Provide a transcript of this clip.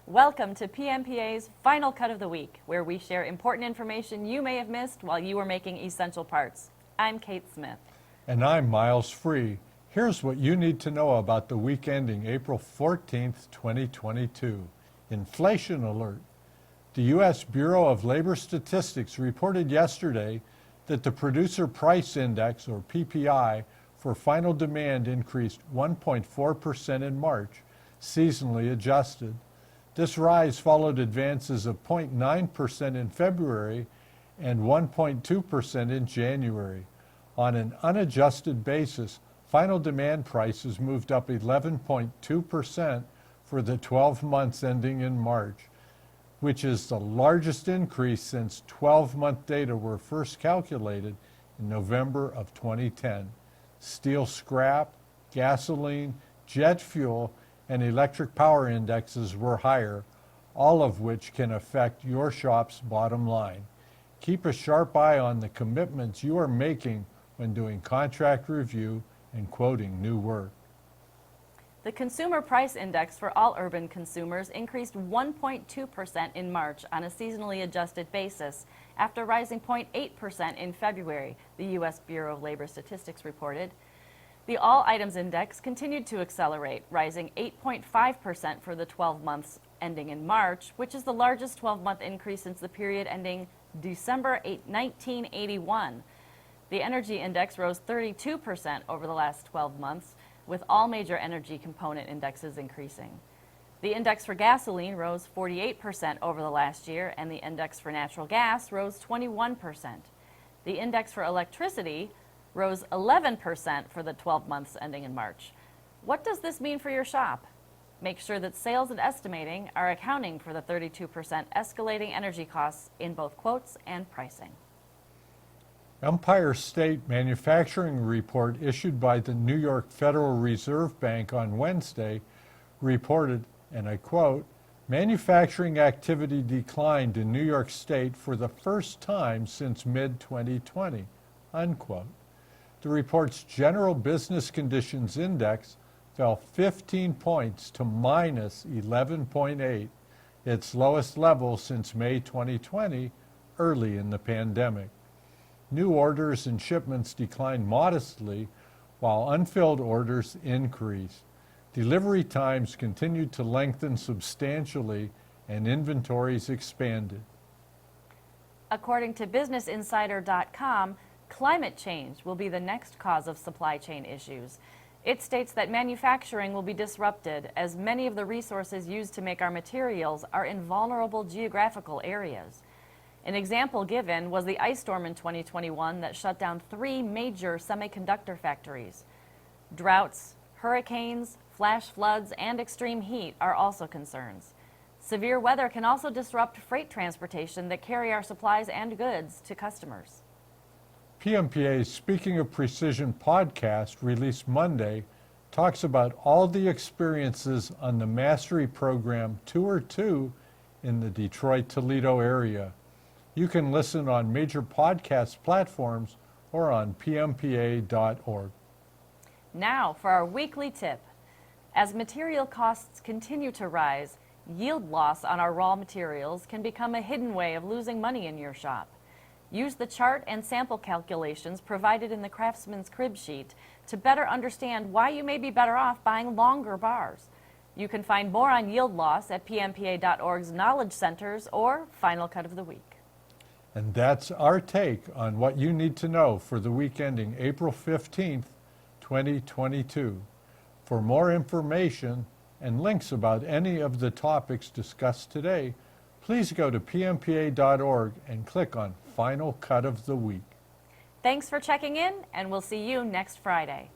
Welcome to PMPA's Final Cut of the Week, where we share important information you may have missed while you were making essential parts. I'm Kate Smith. And I'm Miles Free. Here's what you need to know about the week ending April 14th, 2022. Inflation alert. The U.S. Bureau of Labor Statistics reported yesterday that the Producer Price Index, or PPI, for final demand increased 1.4% in March, seasonally adjusted. This rise followed advances of 0.9% in February and 1.2% in January. On an unadjusted basis, final demand prices moved up 11.2% for the 12 months ending in March, which is the largest increase since 12-month data were first calculated in November of 2010. Steel scrap, gasoline, jet fuel, and electric power indexes were higher, all of which can affect your shop's bottom line. Keep a sharp eye on the commitments you are making when doing contract review and quoting new work. The Consumer Price Index for all urban consumers increased 1.2% in March on a seasonally adjusted basis, after rising 0.8% in February, the U.S. Bureau of Labor Statistics reported. The All Items Index continued to accelerate, rising 8.5% for the 12 months ending in March, which is the largest 12-month increase since the period ending December 1981. The Energy Index rose 32% over the last 12 months, with all major energy component indexes increasing. The index for gasoline rose 48% over the last year, and the index for natural gas rose 21%. The index for electricity rose 11% for the 12 months ending in March. What does this mean for your shop? Make sure that sales and estimating are accounting for the 32% escalating energy costs in both quotes and pricing. Empire State Manufacturing Report issued by the New York Federal Reserve Bank on Wednesday reported, and I quote, "Manufacturing activity declined in New York State for the first time since mid-2020, unquote. The report's General Business Conditions Index fell 15 points to minus 11.8, its lowest level since May 2020, early in the pandemic. New orders and shipments declined modestly, while unfilled orders increased. Delivery times continued to lengthen substantially, and inventories expanded." According to BusinessInsider.com, climate change will be the next cause of supply chain issues. It states that manufacturing will be disrupted as many of the resources used to make our materials are in vulnerable geographical areas. An example given was the ice storm in 2021 that shut down 3 major semiconductor factories. Droughts, hurricanes, flash floods, and extreme heat are also concerns. Severe weather can also disrupt freight transportation that carry our supplies and goods to customers. PMPA's Speaking of Precision podcast, released Monday, talks about all the experiences on the Mastery Program Tour 2 in the Detroit-Toledo area. You can listen on major podcast platforms or on pmpa.org. Now for our weekly tip. As material costs continue to rise, yield loss on our raw materials can become a hidden way of losing money in your shop. Use the chart and sample calculations provided in the Craftsman's Crib Sheet to better understand why you may be better off buying longer bars. You can find more on yield loss at pmpa.org's Knowledge Centers or Final Cut of the Week. And that's our take on what you need to know for the week ending April 15th, 2022. For more information and links about any of the topics discussed today, please go to pmpa.org and click on Final Cut of the Week. Thanks for checking in, and we'll see you next Friday.